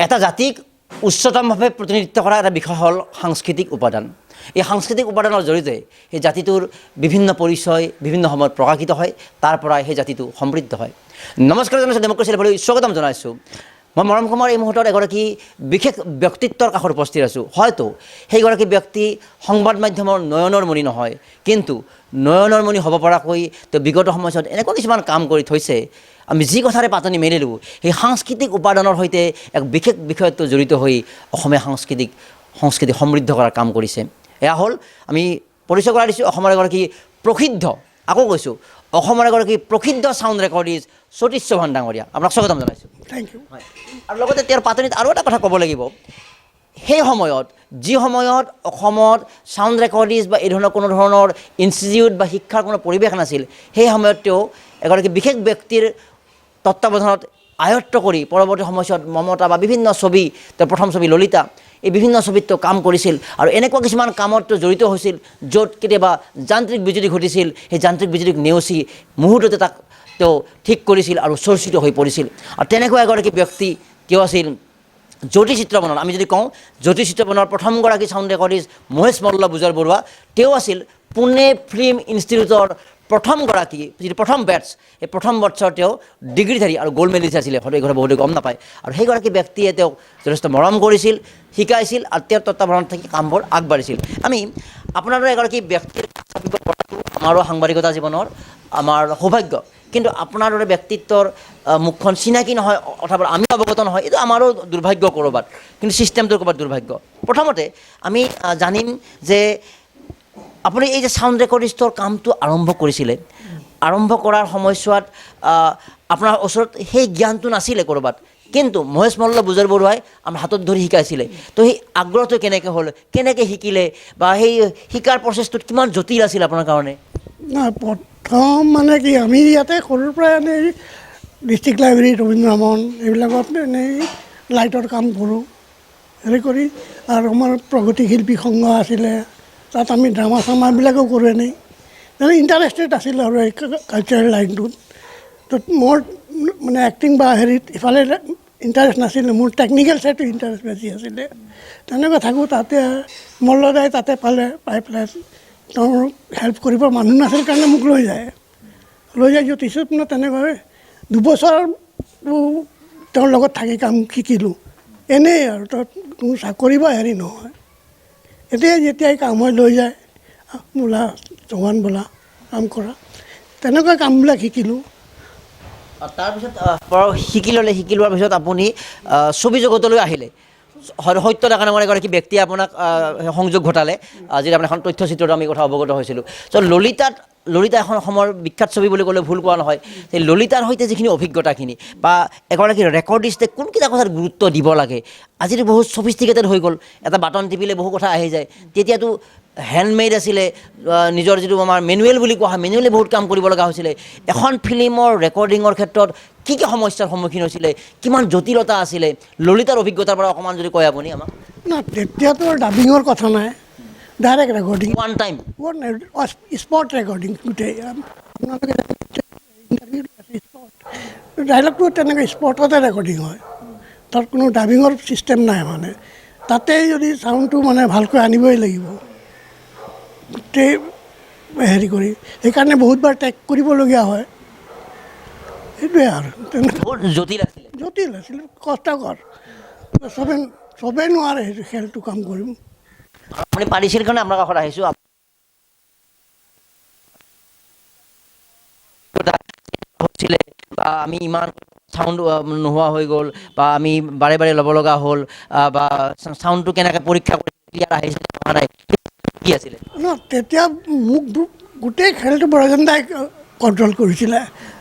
এটা জাতিক উচ্চতমভাৱে প্ৰতিনিধিত্ব কৰা এটা বিষয় হ'ল সাংস্কৃতিক উপাদান। এই সাংস্কৃতিক উপাদানৰ জৰিয়তে সেই জাতিটোৰ বিভিন্ন পৰিচয় বিভিন্ন সময়ত প্ৰকাশিত হয়, তাৰ পৰাই সেই জাতিটো সমৃদ্ধ হয়। নমস্কাৰ জনাইছোঁ, ডেমক্ৰেচি লাইভলৈ স্বাগতম জনাইছোঁ। মই মৰম কুমাৰ এই মুহূৰ্তত এগৰাকী বিশেষ ব্যক্তিত্বৰ কাষত উপস্থিত আছোঁ। হয়তো সেইগৰাকী ব্যক্তি সংবাদ মাধ্যমৰ নয়নৰ মণি নহয়, কিন্তু নয়নৰ মণি হ'ব পৰাকৈ তেওঁ বিগত সময়ছোৱাত এনেকুৱা কিছুমান কাম কৰি থৈছে। আমি যি কথাৰে পাতনি মেলিলোঁ, সেই সাংস্কৃতিক উপাদানৰ সৈতে এক বিশেষ বিষয়ত জড়িত হৈ অসমীয়া সংস্কৃতি সমৃদ্ধ কৰাৰ কাম কৰিছে। এয়া হ'ল, আমি পৰিচয় কৰাই দিছোঁ, অসমৰ এগৰাকী প্ৰসিদ্ধ, আকৌ কৈছোঁ, অসমৰ এগৰাকী প্ৰসিদ্ধ ছাউণ্ড ৰেকৰ্ডিষ্ট সতীশ চৌহান ডাঙৰীয়া। আপোনাক স্বাগতম জনাইছোঁ। Thank you. হয়, আৰু লগতে তেওঁৰ পাতনিত আৰু এটা কথা ক'ব লাগিব। সেই সময়ত যি সময়ত অসমত ছাউণ্ড ৰেকৰ্ডিষ্ট বা এই ধৰণৰ কোনো ধৰণৰ ইনষ্টিটিউট বা শিক্ষাৰ কোনো পৰিৱেশ নাছিল, সেই সময়ত তেওঁ এগৰাকী বিশেষ ব্যক্তিৰ তত্ত্বাৱধানত আয়ত্ব কৰি পৰৱৰ্তী সময়ছোৱাত মমতা বা বিভিন্ন ছবি, তেওঁৰ প্ৰথম ছবি ললিতা, এই বিভিন্ন ছবিত তেওঁ কাম কৰিছিল। আৰু এনেকুৱা কিছুমান কামত তেওঁ জড়িত হৈছিল য'ত কেতিয়াবা যান্ত্ৰিক বিজুতি ঘটিছিল। সেই যান্ত্ৰিক বিজুতিক নেওচি মুহূৰ্ততে তাক তেওঁ ঠিক কৰিছিল আৰু চৰ্চিত হৈ পৰিছিল। আৰু তেনেকুৱা এগৰাকী ব্যক্তি তেওঁ আছিল জ্যোতি চিত্ৰবনৰ, আমি যদি কওঁ জ্যোতি চিত্ৰবনৰ প্ৰথমগৰাকী ছাউণ্ড ৰেকৰ্ডিষ্ট মহেশ মল্ল বুজৰ বৰুৱা। তেওঁ আছিল পুনে ফিল্ম ইনষ্টিটিউটৰ প্ৰথমগৰাকী, যিটো প্ৰথম বেটছ, এই প্ৰথম বৰ্ষৰ তেওঁ ডিগ্ৰীধাৰী আৰু গ'ল্ড মেডেলিষ্ট আছিলে। হয়তো এই কথা বহুতে গম নাপায়। আৰু সেইগৰাকী ব্যক্তিয়ে তেওঁক যথেষ্ট মৰম কৰিছিল, শিকাইছিল আৰু তেওঁৰ তত্ত্বাৱধানত থাকি কামবোৰ আগবাঢ়িছিল। আমি আপোনাৰ দৰে এগৰাকী ব্যক্তিৰ পৰাটো আমাৰো সাংবাদিকতা জীৱনৰ আমাৰ সৌভাগ্য, কিন্তু আপোনাৰ দৰে ব্যক্তিত্বৰ মুখখন চিনাকি নহয় অথবা আমি অৱগত নহয়, এইটো আমাৰো দুৰ্ভাগ্য ক'ৰবাত, কিন্তু ছিষ্টেমটোৰ ক'ৰবাত দুৰ্ভাগ্য। প্ৰথমতে আমি জানিম যে আপুনি এই যে ছাউণ্ড ৰেকৰ্ডিষ্টৰ কামটো আৰম্ভ কৰিছিলে, আৰম্ভ কৰাৰ সময়ছোৱাত আপোনাৰ ওচৰত সেই জ্ঞানটো নাছিলে ক'ৰবাত, কিন্তু মহেশ মল্ল বুজৰ বৰুৱাই আমাৰ হাতত ধৰি শিকাইছিলে। তো সেই আগ্ৰহটো কেনেকৈ হ'ল, কেনেকৈ শিকিলে, বা সেই শিকাৰ প্ৰচেছটোত কিমান জটিল আছিল আপোনাৰ কাৰণে? নাই, প্ৰথম মানে কি, আমি ইয়াতে সৰুৰ পৰা এনেই ডিষ্ট্ৰিক্ট লাইব্ৰেৰী, ৰবীন্দ্ৰ ভৱন এইবিলাকত এনেই লাইটৰ কাম কৰোঁ। হেৰি কৰি আৰু আমাৰ প্ৰগতি শিল্পী সংঘ আছিলে, তাত আমি ড্ৰামা চামাবিলাকো কৰোঁ। এনেই ইণ্টাৰেষ্টেড আছিলোঁ আৰু এই কালচাৰেল লাইনটোত। তো মোৰ মানে এক্টিং বা হেৰিত ইফালে ইণ্টাৰেষ্ট নাছিলে, মোৰ টেকনিকেল ছাইডটো ইণ্টাৰেষ্ট বেছি আছিলে। তেনেকৈ থাকোঁ। তাতে মল্লদাই তাতে পাই পেলাই তেওঁৰ হেল্প কৰিব মানুহ নাছিল কাৰণে মোক লৈ যায় জ্যোতিষত। মই তেনেকৈ 2 বছৰ তেওঁৰ লগত থাকি কাম শিকিলোঁ। এনেই আৰু তাত কোনো চাকৰি বা হেৰি নহয়। এতিয়া যেতিয়াই কাম হৈ লৈ যায়, বোলা চৌহান বোলা কাম কৰা, তেনেকুৱা কামবিলাক শিকিলোঁ। তাৰপিছত শিকি লোৱাৰ পিছত আপুনি ছবি জগতলৈ আহিলে। সত্য ডেকা নামৰ এগৰাকী ব্যক্তিয়ে আপোনাক সংযোগ ঘটালে, যিটো আপোনাৰ এখন তথ্যচিত্ৰত আমি কথা অৱগত হৈছিলোঁ। চ' ললিতা এখন অসমৰ বিখ্যাত ছবি বুলি ক'লে ভুল কোৱা নহয়। সেই ললিতাৰ সৈতে যিখিনি অভিজ্ঞতাখিনি বা এগৰাকী ৰেকৰ্ডিষ্টে কোনকেইটা কথাত গুৰুত্ব দিব লাগে, আজিতো বহুত ছফিষ্টিকেটেড হৈ গ'ল, এটা বাটন টিপিলে বহু কথা আহি যায়। তেতিয়াতো হেণ্ডমেড আছিলে, নিজৰ যিটো আমাৰ মেনুৱেল বুলি কোৱা হয়, মেনুৱেলি বহুত কাম কৰিব লগা হৈছিলে। এখন ফিল্মৰ ৰেকৰ্ডিঙৰ ক্ষেত্ৰত কি কি সমস্যাৰ সন্মুখীন হৈছিলে, কিমান জটিলতা আছিলে, ললিতাৰ অভিজ্ঞতাৰ পৰা অকণমান যদি কয় আপুনি আমাক। না, তেতিয়াতো ডাবিঙৰ কথা নাই, direct recording, one time spot recording গোটেই। আপোনালোকে ডাইলগটো তেনেকৈ স্পটতে ৰেকৰ্ডিং হয়, তাত কোনো ডাবিঙৰ ছিষ্টেম নাই। মানে তাতেই যদি চাউণ্ডটো মানে ভালকৈ আনিবই লাগিব গোটেই হেৰি কৰি, সেইকাৰণে বহুতবাৰ টেক কৰিবলগীয়া হয়। সেইটোৱে আৰু বহুত জটিল আছিলে, কষ্টকৰ। চবেই নোৱাৰে সেইটো খেলটো কাম কৰিম। আপুনি পাৰিছিল কাৰণে আপোনাৰ কাষত আহিছোঁ। বা আমি ইমান ছাউণ্ড নোহোৱা হৈ গ'ল, বা আমি বাৰে বাৰে ল'ব লগা হ'ল, বা ছাউণ্ডটো কেনেকৈ পৰীক্ষা কৰি ক্লিয়াৰ আহিছে নাই, কি আছিলে? তেতিয়া মোক গোটেই খেলটো বৰজন দাই কণ্ট্ৰল কৰিছিলে।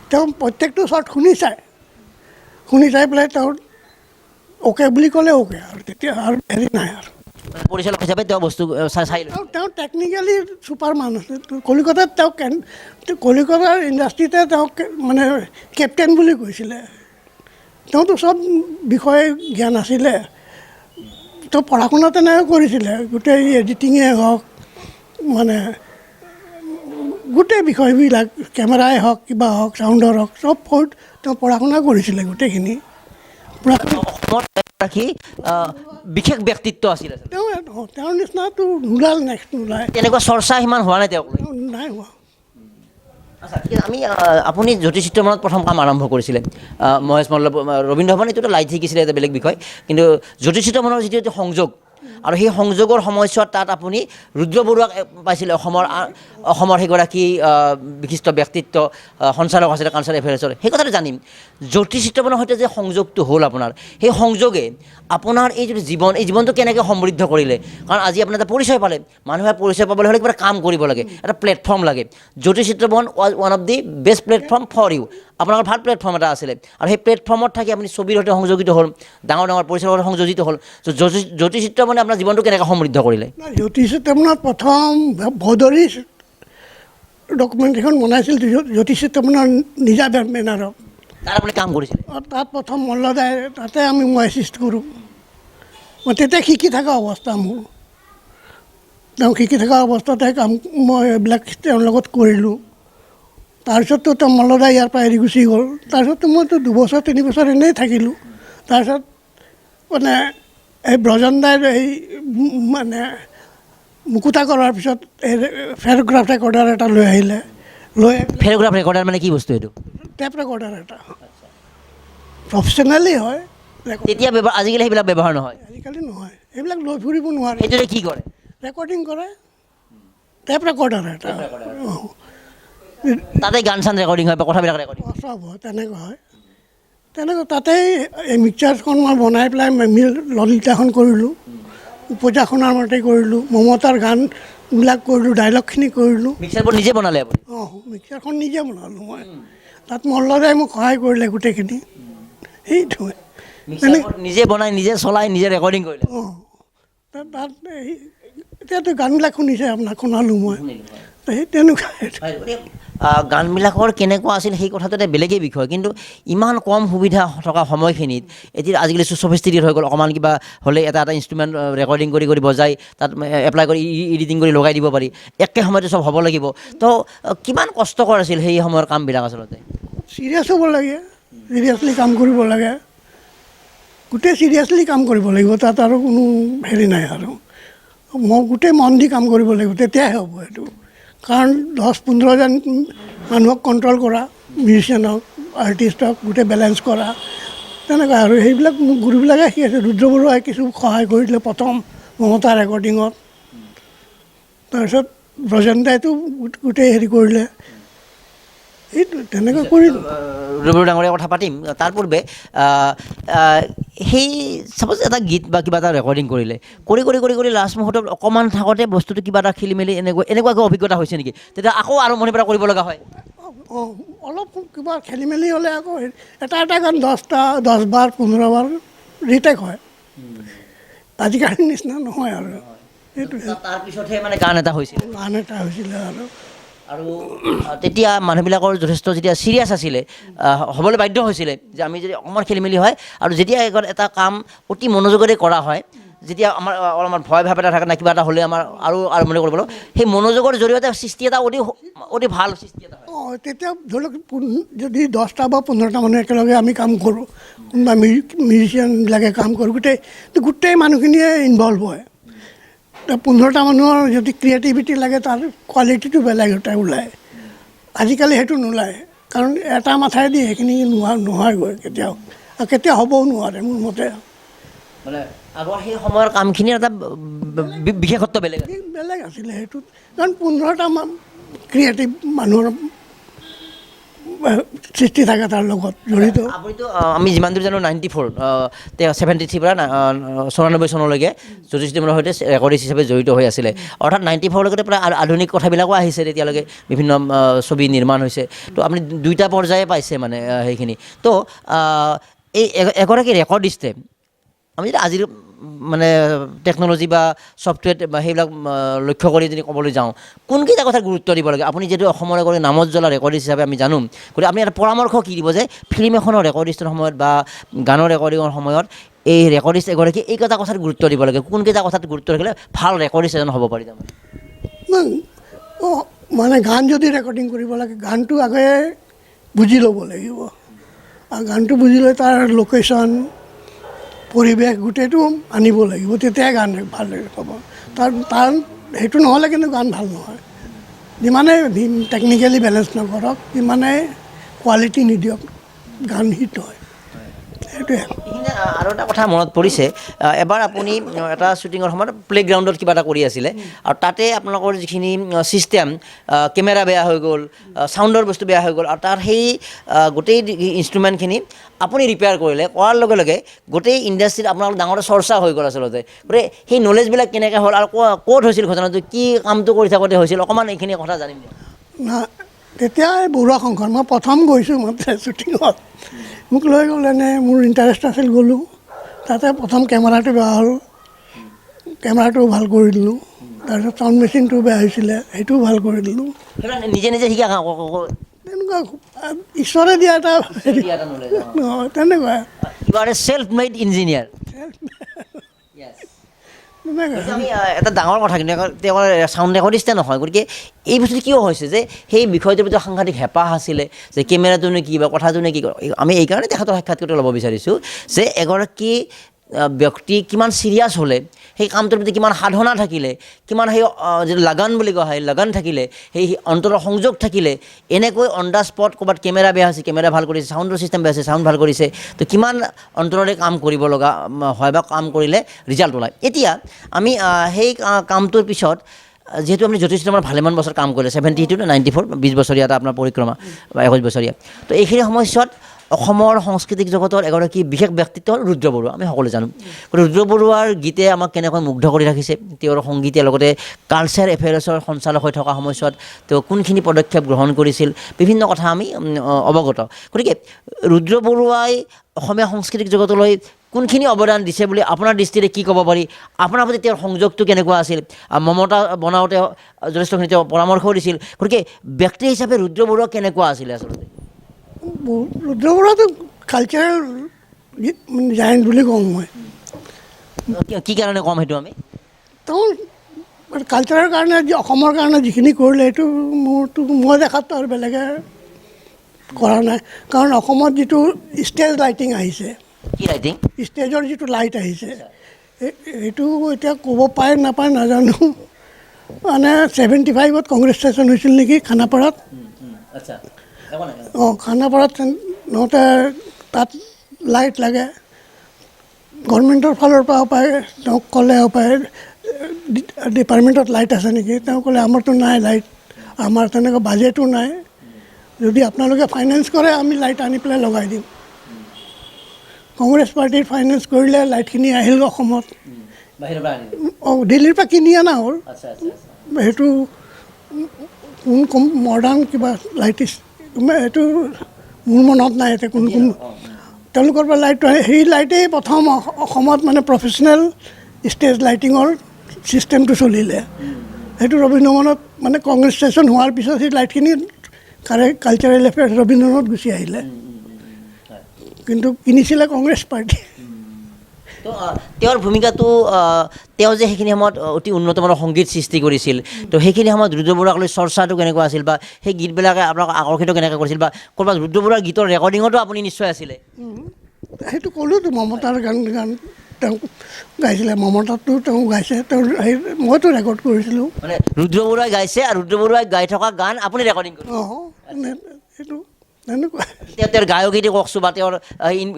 তেওঁ প্ৰত্যেকটো শ্বট শুনি চাই পেলাই তেওঁ অ'কে বুলি ক'লে অ'কে, আৰু তেতিয়া আৰু হেৰি নাই আৰু। পৰিচালক হিচাপে তেওঁ বস্তু চাই লয়। তেওঁ টেকনিকেলি ছুপাৰ মান আছে। কলিকতাত কলিকতাৰ ইণ্ডাষ্ট্ৰিতে তেওঁক মানে কেপ্টেইন বুলি কৈছিলে। তেওঁতো চব বিষয়ে জ্ঞান আছিলে। তেওঁ পঢ়া শুনা তেনেকৈ কৰিছিলে, গোটেই এডিটিঙে হওক, মানে গোটেই বিষয়বিলাক, কেমেৰাই হওক, কিবা হওক, চাউণ্ডৰ হওক, চব তেওঁ পঢ়া শুনা কৰিছিলে গোটেইখিনি। অসমত এগৰাকী বিশেষ ব্যক্তিত্ব আছিল আচলতে। তেওঁৰ নিচিনাটো নোলাল, নেক্সট নোলায়, তেনেকুৱা চৰ্চা সিমান হোৱা নাই তেওঁক লৈ। নাই হোৱা। আচ্ছা, ঠিক আছে। আমি আপুনি জ্যোতিষিত্ৰমনত প্ৰথম কাম আৰম্ভ কৰিছিলে, মহেশ মল্ল, ৰবীন্দ্ৰ ভৱন, এইটোতো লাইট শিকিছিলে, এটা বেলেগ বিষয়, কিন্তু জ্যোতিষিত্ৰমনৰ যিটো এটা সংযোগ আৰু সেই সংযোগৰ সময়ছোৱাত তাত আপুনি ৰুদ্ৰ বৰুৱাক পাইছিলে, অসমৰ সেইগৰাকী বিশিষ্ট ব্যক্তিত্ব, সঞ্চালক আছিলে কালচাৰেল এফেয়াৰ্ছৰ। সেই কথাটো জানিম, জ্যোতিষিত্ৰমনৰ সৈতে যে সংযোগটো হ'ল আপোনাৰ, সেই সংযোগে আপোনাৰ এই যিটো জীৱন, এই জীৱনটো কেনেকৈ সমৃদ্ধ কৰিলে? কাৰণ আজি আপোনাৰ এটা পৰিচয় পালে, মানুহে পৰিচয় পাবলৈ হ'লে কিবা কাম কৰিব লাগে, এটা প্লেটফৰ্ম লাগে। জ্যোতিষিত্ৰমন was one of the best platform for you. আপোনালোকৰ ভাল প্লেটফৰ্ম এটা আছিলে, আৰু সেই প্লেটফৰ্মত থাকি আপুনি ছবিৰ সৈতে সংযোজিত হ'ল, ডাঙৰ ডাঙৰ পৰিচয়ৰ সৈতে সংযোজিত হ'ল। জ্যোতিষিত্ৰমনে আপোনাৰ জীৱনটো কেনেকৈ সমৃদ্ধ কৰিলে? জ্যোতিষিত্ৰমনত প্ৰথম ভদৰী ডকুমেণ্টেশ্যন বনাইছিল জ্যোতিষিত্ৰমনৰ নিজা বেনাৰত। তাত আপুনি কাম কৰিছিলে? তাত প্ৰথম মল্লদাই, তাতে মই এছিষ্ট কৰোঁ। মই তেতিয়া শিকি থকা অৱস্থা মোৰ, তেওঁ শিকি থকা অৱস্থাতে মই এইবিলাক তেওঁৰ লগত কৰিলোঁ। তাৰপিছততো তেওঁ মল্লদাই ইয়াৰ পৰা এৰি গুচি গ'ল। তাৰপিছততো মইতো 2 বছৰ 3 বছৰ এনেই থাকিলোঁ। তাৰপিছত মানে এই ব্ৰজনদাই এই মানে মুকুতা কৰাৰ পিছত এই ফেৰগ্ৰাফ ৰেকৰ্ডাৰ এটা লৈ আহিলে, ফেৰগ্ৰাফ ৰেকৰ্ডাৰ মানে কি বস্তু এইটো? টেপ ৰেকৰ্ডাৰ এটা, প্ৰফেচনেলি হয়। তেতিয়া আজিকালি সেইবিলাক ব্যৱহাৰ নহয়, আজিকালি নহয়, এইবিলাক লৈ ফুৰিব নোৱাৰে। সেইটোতে কি কৰে? ৰেকৰ্ডিং কৰে, টেপ ৰেকৰ্ডাৰ এটা। তাতে গান চান ৰেকৰ্ডিং হয় বা কথাবিলাক ৰেকৰ্ডিং হয়? চব হয়, তেনেকুৱা হয়। তেনেকৈ তাতেই এই মিক্সাৰখন মই বনাই পেলাই ললিতাখন কৰিলোঁ, উপন্যাসখনৰ মতে কৰিলোঁ, মমতাৰ গানবিলাক কৰিলোঁ, ডাইলগখিনি কৰিলোঁ। মিক্সাৰবোৰ নিজে বনালে আপুনি? মিক্সাৰখন নিজে বনালোঁ মই। তাত মল্লদাই মোক সহায় কৰিলে গোটেইখিনি। সেইটোৱে নিজে বনাই, নিজে চলাই, নিজে ৰেকৰ্ডিং কৰিলে? তাত এতিয়াতো গানবিলাক শুনিছে আপোনাক, শুনালোঁ মই। সেই তেনেকুৱা গানবিলাকৰ কেনেকুৱা আছিল সেই কথাটো এটা বেলেগেই বিষয়, কিন্তু ইমান কম সুবিধা থকা সময়খিনিত এতিয়া আজিকালি ছফিষ্টিকেটেড হৈ গ'ল। অকণমান কিবা হ'লে এটা ইনষ্ট্ৰুমেণ্ট ৰেকৰ্ডিং কৰি বজাই তাত এপ্লাই কৰি এডিটিং কৰি লগাই দিব পাৰি, একে সময়তে চব হ'ব লাগিব। তো কিমান কষ্টকৰ আছিল সেই সময়ৰ কামবিলাক আচলতে? চিৰিয়াছ হ'ব লাগে, চিৰিয়াছলি কাম কৰিব লাগে, গোটেই চিৰিয়াছলি কাম কৰিব লাগিব। তাত আৰু কোনো হেৰি নাই আৰু, মই গোটেই মন দি কাম কৰিব লাগিব, তেতিয়াহে হ'ব এইটো। কাৰণ 10-15জন মানুহক কণ্ট্ৰল কৰা, মিউজিচিয়ানক, আৰ্টিষ্টক গোটেই বেলেঞ্চ কৰা, তেনেকুৱা আৰু। সেইবিলাক মোক গুৰুবিলাকে শিকাইছে। ৰুদ্ৰ বৰুৱাই কিছু সহায় কৰিলে প্ৰথম মমতা ৰেকৰ্ডিঙত, তাৰপিছত ব্ৰজেনদাইতো গোটেই হেৰি কৰিলে। সেইটো তেনেকৈ কৰিলোঁ। ৰুদ্ৰ ডাঙৰীয়া কথা পাতিম, তাৰ পূৰ্বে সেই চাপ'জ এটা গীত বা কিবা এটা ৰেকৰ্ডিং কৰিলে, কৰি লাষ্ট মুহূৰ্তত অকণমান থাকোঁতে বস্তুটো কিবা এটা খেলি মেলি এনেকুৱাকৈ অভিজ্ঞতা হৈছে নেকি? তেতিয়া আকৌ আৰম্ভণিৰ পৰা কৰিব লগা হয়? অলপ কিবা খেলি মেলি হ'লে আকৌ এটা গান 10 বাৰ 15 বাৰ ৰিটেক হয়। আজিকালিৰ নিচিনা নহয় আৰু। সেইটোৱে, তাৰপিছতহে মানে গান এটা হৈছিলে আৰু তেতিয়া মানুহবিলাকৰ যথেষ্ট যেতিয়া ছিৰিয়াছ আছিলে, হ'বলৈ বাধ্য হৈছিলে যে আমি যদি অকণমান খেলি মেলি হয়, আৰু যেতিয়া এটা কাম অতি মনোযোগেৰে কৰা হয়, যেতিয়া আমাৰ অলপমান ভয় ভাৱ এটা থাকে না, কিবা এটা হ'লে আমাৰ আৰু আৰম্ভণি কৰিব লাগিব, সেই মনোযোগৰ জৰিয়তে সৃষ্টি এটা অতি ভাল সৃষ্টি এটা হয়। তেতিয়া ধৰি লওক যদি 10টা বা 15টা মানুহ একেলগে আমি কাম কৰোঁ, কোনোবা মিউজিচিয়ানবিলাকে কাম কৰোঁ, গোটেই মানুহখিনিয়ে ইনভলভ হয়। 15টা মানুহৰ যদি ক্ৰিয়েটিভিটি লাগে, তাৰ কোৱালিটিটো বেলেগ এটা ওলায়। আজিকালি সেইটো নোলায়, কাৰণ এটা মাথাইদি সেইখিনি নহয়গৈ কেতিয়াও, আৰু কেতিয়া হ'বও নোৱাৰে মোৰ মতে। মানে আগৰ সেই সময়ৰ কামখিনিৰ এটা বিশেষত্ব বেলেগ আছিলে সেইটোত, কাৰণ 15টা ক্ৰিয়েটিভ মানুহৰ সৃষ্টি থাকে তাৰ লগত জড়িত। আপুনিতো আমি যিমান দূৰ জানো 94 73 পৰা 94 চনলৈকে জ্যোতিষিত্ৰমনৰ সৈতে ৰেকৰ্ডিষ্ট হিচাপে জড়িত হৈ আছিলে। অৰ্থাৎ 94লৈকে প্ৰায় আধুনিক কথাবিলাকো আহিছে, তেতিয়ালৈকে বিভিন্ন ছবি নিৰ্মাণ হৈছে। তো আপুনি 2টা পৰ্যায়ে পাইছে মানে সেইখিনি। তো এই এগৰাকী ৰেকৰ্ডিষ্টে, আমি যদি আজিৰ মানে টেকন'লজি বা ছফ্টৱেৰ বা সেইবিলাক লক্ষ্য কৰি যদি ক'বলৈ যাওঁ, কোনকেইটা কথাত গুৰুত্ব দিব লাগে? আপুনি যিহেতু অসমৰ এগৰাকী নামত জ্বলা ৰেকৰ্ডিষ্ট হিচাপে আমি জানো, গতিকে আপুনি এটা পৰামৰ্শ কি দিব যে ফিল্ম এখনৰ ৰেকৰ্ডিষ্টৰ সময়ত বা গানৰ ৰেকৰ্ডিঙৰ সময়ত এই ৰেকৰ্ডিষ্ট এগৰাকী এইকেইটা কথাত গুৰুত্ব দিব লাগে? কোনকেইটা কথাত গুৰুত্ব ৰাখিলে ভাল ৰেকৰ্ডিষ্ট এজন হ'ব পাৰি? মানে গান যদি ৰেকৰ্ডিং কৰিব লাগে, গানটো আগে বুজি ল'ব লাগিব, আৰু গানটো বুজি লৈ তাৰ লোকেশ্যন, পৰিৱেশ গোটেইটো আনিব লাগিব, তেতিয়াহে গান ভাল হ'ব। তাৰ সেইটো নহ'লে কিন্তু গান ভাল নহয়। যিমানে টেকনিকেলি বেলেঞ্চ নকৰক, সিমানে কোৱালিটি নিদিয়ক, গান হিট হয়। সেইটোৱে। এইখিনিতে আৰু এটা কথা মনত পৰিছে, এবাৰ আপুনি এটা শ্বুটিঙৰ সময়ত প্লে'গ্ৰাউণ্ডত কিবা এটা কৰি আছিলে, আৰু তাতে আপোনালোকৰ যিখিনি ছিষ্টেম, কেমেৰা বেয়া হৈ গ'ল, ছাউণ্ডৰ বস্তু বেয়া হৈ গ'ল, আৰু তাৰ সেই গোটেই ইনষ্ট্ৰুমেণ্টখিনি আপুনি ৰিপেয়াৰ কৰিলে, কৰাৰ লগে লগে গোটেই ইণ্ডাষ্ট্ৰীত আপোনালোক ডাঙৰ চৰ্চা হৈ গ'ল আচলতে। গতিকে সেই নলেজবিলাক কেনেকৈ হ'ল, আৰু ক'ত হৈছিল ঘটনাটো, কি কামটো কৰি থাকোঁতে হৈছিল, অকণমান এইখিনি কথা জানিম দিয়ক। না, তেতিয়া এই বৰুৱা শংকৰ মই প্ৰথম গৈছোঁ মাত্ৰ শ্বুটিঙত, মোক লৈ গ'ল, এনেই মোৰ ইণ্টাৰেষ্ট আছিল, গ'লোঁ। তাতে প্ৰথম কেমেৰাটো বেয়া হ'ল, কেমেৰাটো ভাল কৰি দিলোঁ। তাৰপিছত চাউণ্ড মেচিনটো বেয়া হৈছিলে, সেইটোও ভাল কৰি দিলোঁ। সেইবিলাক নিজে নিজে শিকা তেনেকুৱা ঈশ্বৰে দিয়া এটা হেৰি, নহয় তেনেকুৱা ইউ আৰ এ চেল্ফ মেড ইঞ্জিনিয়াৰ। তেনেকুৱা। আমি এটা ডাঙৰ কথা, কিন্তু তেওঁ চাউণ্ড ৰেকৰ্ডিষ্টে নহয়। গতিকে এই বস্তুটো কিয় হৈছে যে সেই বিষয়টোৰ প্ৰতি সাংঘাতিক হেঁপাহ আছিলে, যে কেমেৰাটোনো কি বা কথাটোনো কি। আমি এইকাৰণে তেখেতৰ সাক্ষাৎকাৰটো ল'ব বিচাৰিছোঁ যে এগৰাকী ব্যক্তি কিমান ছিৰিয়াছ হ'লে, সেই কামটোৰ প্ৰতি কিমান সাধনা থাকিলে, কিমান সেই যিটো লাগান বুলি কোৱা হয়, লাগান থাকিলে, সেই অন্তৰৰ সংযোগ থাকিলে, এনেকৈ অন দ্য স্পট ক'ৰবাত কেমেৰা বেয়া হৈছে, কেমেৰা ভাল কৰিছে, চাউণ্ডৰ ছিষ্টেম বেয়া হৈছে, চাউণ্ড ভাল কৰিছে, তো কিমান অন্তৰেৰে কাম কৰিব লগা হয় বা কাম কৰিলে ৰিজাল্ট ওলায়। এতিয়া আমি সেই কামটোৰ পিছত, যিহেতু আপুনি যথেষ্ট আমাৰ ভালেমান বছৰ কাম কৰিলে, 72 to 94, 20 বছৰীয়া এটা আপোনাৰ পৰিক্ৰমা বা 21 বছৰীয়া, তো এইখিনি সময়ছোৱাত অসমৰ সাংস্কৃতিক জগতৰ এগৰাকী বিশেষ ব্যক্তিত্ব হ'ল ৰুদ্ৰ বৰুৱা, আমি সকলোৱে জানো। গতিকে ৰুদ্ৰ বৰুৱাৰ গীতে আমাক কেনেকৈ মুগ্ধ কৰি ৰাখিছে, তেওঁৰ সংগীতে লগতে কালচাৰ এফেয়াৰ্ছৰ সঞ্চালক হৈ থকা সময়ছোৱাত তেওঁ কোনখিনি পদক্ষেপ গ্ৰহণ কৰিছিল, বিভিন্ন কথা আমি অৱগত। গতিকে ৰুদ্ৰ বৰুৱাই অসমীয়া সাংস্কৃতিক জগতলৈ কোনখিনি অৱদান দিছে বুলি আপোনাৰ দৃষ্টিৰে কি ক'ব পাৰি, আপোনাৰ প্ৰতি তেওঁৰ সংযোগটো কেনেকুৱা আছিল, মমতা বনাওঁতে যথেষ্টখিনি তেওঁ পৰামৰ্শও দিছিল। গতিকে ব্যক্তি হিচাপে ৰুদ্ৰ বৰুৱা কেনেকুৱা আছিলে আচলতে? ৰুদ্ৰ বৰুৱাটো কালচাৰেল জায়েণ্ট বুলি কওঁ মই। কি কাৰণে ক'ম সেইটো আমি? তেওঁ কালচাৰৰ কাৰণে, অসমৰ কাৰণে যিখিনি কৰিলে, সেইটো মই দেখাততো আৰু বেলেগে কৰা নাই। কাৰণ অসমত যিটো ষ্টেজ লাইটিং আহিছে, কি লাইটিং? ষ্টেজৰ যিটো লাইট আহিছে, সেইটো এতিয়া ক'ব পাৰে নাপায় নাজানো। মানে 75ত কংগ্ৰেছুলেশ্যন হৈছিল নেকি খানাপাৰাত। আচ্ছা, খানাপাৰাত নহওঁতে তাত লাইট লাগে, গভৰ্ণমেণ্টৰ ফালৰ পৰা পায়। তেওঁক ক'লে পায় ডিপাৰ্টমেণ্টত লাইট আছে নেকি, তেওঁ ক'লে আমাৰতো নাই লাইট, আমাৰ তেনেকুৱা বাজেটো নাই, যদি আপোনালোকে ফাইনেন্স কৰে আমি লাইট আনি পেলাই লগাই দিম। কংগ্ৰেছ পাৰ্টিৰ ফাইনেন্স কৰিলে লাইটখিনি আহিল অসমত। দিল্লীৰ পৰা কিনি অনা হ'ল। সেইটো কোন মডাৰ্ণ কিবা লাইট, এইটো মোৰ মনত নাই এতিয়া কোন তেওঁলোকৰ পৰা লাইট, সেই লাইটেই প্ৰথম অসমত মানে প্ৰফেচনেল ষ্টেজ লাইটিঙৰ ছিষ্টেমটো চলিলে। সেইটো ৰবীন্দ্ৰমনত মানে কংগ্ৰেছুলেশ্যন হোৱাৰ পিছত সেই লাইটখিনি কালচাৰেল এফেয়াৰ্ছ ৰবীন্দ্ৰনাথত গুচি আহিলে, কিন্তু কিনিছিলে কংগ্ৰেছ পাৰ্টি। তো তেওঁৰ ভূমিকাটো, তেওঁ যে সেইখিনি সময়ত অতি উন্নতমানৰ সংগীত সৃষ্টি কৰিছিল, তো সেইখিনি সময়ত ৰুদ্ৰ বৰুৱাক লৈ চৰ্চাটো কেনেকুৱা আছিল, বা সেই গীতবিলাকে আপোনাক আকৰ্ষিত কেনেকৈ কৰিছিল, বা ক'ৰবাত ৰুদ্ৰ বৰুৱাৰ গীতৰ ৰেকৰ্ডিঙতো আপুনি নিশ্চয় আছিলে? সেইটো ক'লোঁতো, মমতাৰ গান তেওঁ গাইছিলে, মমতাটো তেওঁ গাইছে, মইতো ৰেকৰ্ড কৰিছিলোঁ। মানে ৰুদ্ৰ বৰুৱাই গাইছে, আৰু ৰুদ্ৰ বৰুৱাই গাই থকা গান আপুনি ৰেকৰ্ডিং কৰিছে? সেইটো তেনেকুৱা। তেওঁৰ গায়কীটো কওকচোন, বা তেওঁৰ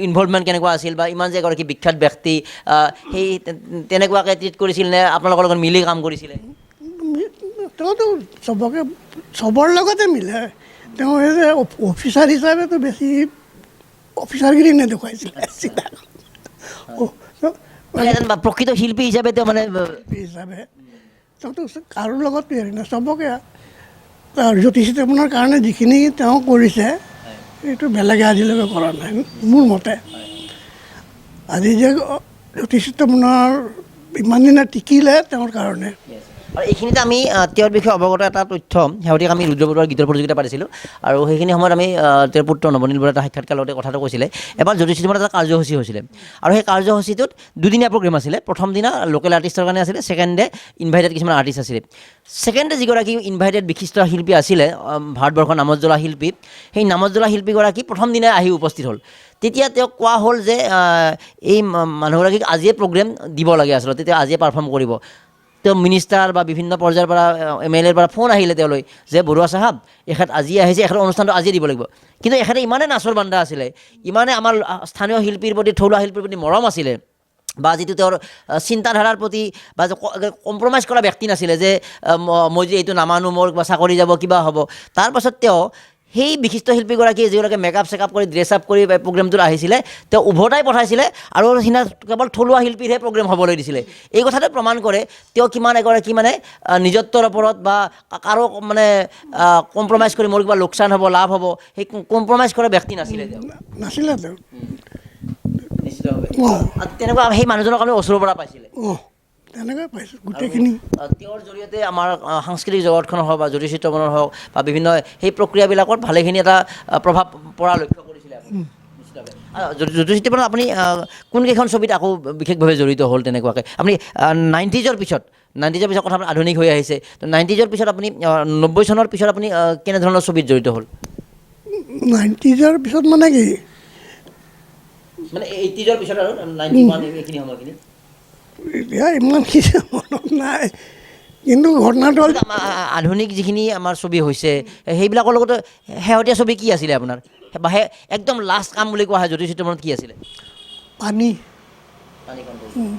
ইনভলভমেণ্ট কেনেকুৱা আছিল, বা ইমান যে এগৰাকী বিখ্যাত ব্যক্তি, সেই তেনেকুৱাকৈ ট্ৰিট কৰিছিল নে আপোনালোকৰ লগত মিলি কাম কৰিছিলে? তেওঁতো চবৰ লগতে মিলে। তেওঁ এই যে অফিচাৰ হিচাপেতো বেছি অফিচাৰগিৰি নেদেখুৱাইছিলে, প্ৰকৃত শিল্পী হিচাপে তেওঁ মানে তেওঁতো কাৰো লগত হেৰি নাই, চবকে। জ্যোতিষী তপনৰ কাৰণে যিখিনি তেওঁ কৰিছে, সেইটো বেলেগে আজিলৈকে কৰা নাই মোৰ মতে। আজি যে জ্যোতিষী তপনৰ ইমান দিনে টিকিলে তেওঁৰ কাৰণে। আৰু এইখিনিতে আমি তেওঁৰ বিষয়ে অৱগত এটা তথ্য, শেহতীয়াকৈ আমি ৰুদ্ৰ বৰুৱাৰ গীতৰ প্ৰতিযোগিতা পাতিছিলোঁ, আৰু সেইখিনি সময়ত আমি তেওঁৰ পুত্ৰ নৱনীল বৰুৱাৰ এটা সাক্ষাৎকাৰ লগতে কথাটো কৈছিলে। এবাৰ জ্যোতিষী তপনৰ এটা কাৰ্যসূচী হৈছিলে, আৰু সেই কাৰ্যসূচীটোত দুদিনীয়া প্ৰগ্ৰেম আছিলে। প্ৰথম দিনা লোকেল আৰ্টিষ্টৰ কাৰণে আছিলে, ছেকেণ্ড ডে ইনভাইটেড কিছুমান আৰ্টিষ্ট আছিলে। ছেকেণ্ড ডে যিগৰাকী ইনভাইটেড বিশিষ্ট শিল্পী আছিলে, ভাৰতবৰ্ষৰ নামত জ্বলা শিল্পী, সেই নামত জ্বলা শিল্পীগৰাকী প্ৰথম দিনাই আহি উপস্থিত হ'ল। তেতিয়া তেওঁক কোৱা হ'ল যে এই মানুহগৰাকীক আজিয়ে প্ৰগ্ৰেম দিব লাগে আচলতে, তেতিয়া আজিয়ে পাৰফৰ্ম কৰিব। তেওঁ মিনিষ্টাৰ বা বিভিন্ন পৰ্যায়ৰ পৰা MLAৰ পৰা ফোন আহিলে তেওঁলৈ যে বৰুৱা চাহাব এখেত আজি আহিছে, এখেতৰ অনুষ্ঠানটো আজিয়ে দিব লাগিব। কিন্তু এখেতে ইমানেই নাচৰ বান্দা আছিলে, ইমানে আমাৰ স্থানীয় শিল্পীৰ প্ৰতি, থলুৱা শিল্পীৰ প্ৰতি মৰম আছিলে, বা যিটো তেওঁৰ চিন্তাধাৰাৰ প্ৰতি বা কম্প্ৰমাইজ কৰা ব্যক্তি নাছিলে যে মই যদি এইটো নামানো মোৰ কিবা চাকৰি যাব কিবা হ'ব। তাৰপাছত তেওঁ সেই বিশিষ্ট শিল্পীগৰাকীয়ে যিগৰাকী মেকআপ চেকআপ কৰি ড্ৰেছ আপ কৰি প্ৰগ্ৰেমটোত আহিছিলে, তেওঁ উভতাই পঠাইছিলে আৰু সিদিনা কেৱল থলুৱা শিল্পীৰহে প্ৰগ্ৰেম হ'বলৈ দিছিলে। এই কথাটো প্ৰমাণ কৰে তেওঁ কিমান এগৰাকী মানে নিজত্বৰ ওপৰত বা কাৰো মানে কম্প্ৰমাইজ কৰি মোৰ কিবা লোকচান হ'ব লাভ হ'ব সেই কম্প্ৰমাইজ কৰা ব্যক্তি নাছিলে তেওঁ। নাছিলে তেওঁ। নিশ্চিতভাৱে তেনেকুৱা সেই মানুহজনক আমি ওচৰৰ পৰা পাইছিলে। তেনেকৈ পাইছোঁ গোটেইখিনি। তেওঁৰ জৰিয়তে আমাৰ সাংস্কৃতিক জগতখনৰ হওক বা জ্যোতিষিত্ৰবনৰ হওক বা বিভিন্ন সেই প্ৰক্ৰিয়াবিলাকত ভালেখিনি এটা প্ৰভাৱ পৰা লক্ষ্য কৰিছিলে। জ্যোতিষিত্ৰবনত আপুনি কোনকেইখন ছবিত আকৌ বিশেষভাৱে জড়িত হ'ল তেনেকুৱাকৈ? আপুনি 90s পিছত কথা আপুনি আধুনিক হৈ আহিছে, তো 90s পিছত আপুনি 90 চনৰ পিছত আপুনি কেনেধৰণৰ ছবিত জড়িত হ'ল? 90s পিছত মানে কি, মানে 80s পিছত আৰু 91 এইখিনি সময়খিনি এতিয়া ইমান কিছু মনত নাই, কিন্তু ঘটনাটো হ'ল আধুনিক যিখিনি আমাৰ ছবি হৈছে সেইবিলাকৰ লগতে শেহতীয়া ছবি কি আছিলে আপোনাৰ, বা একদম লাষ্ট কাম বুলি কোৱা হয় জ্যোতিষিত্ৰবনত কি আছিলে? পানী,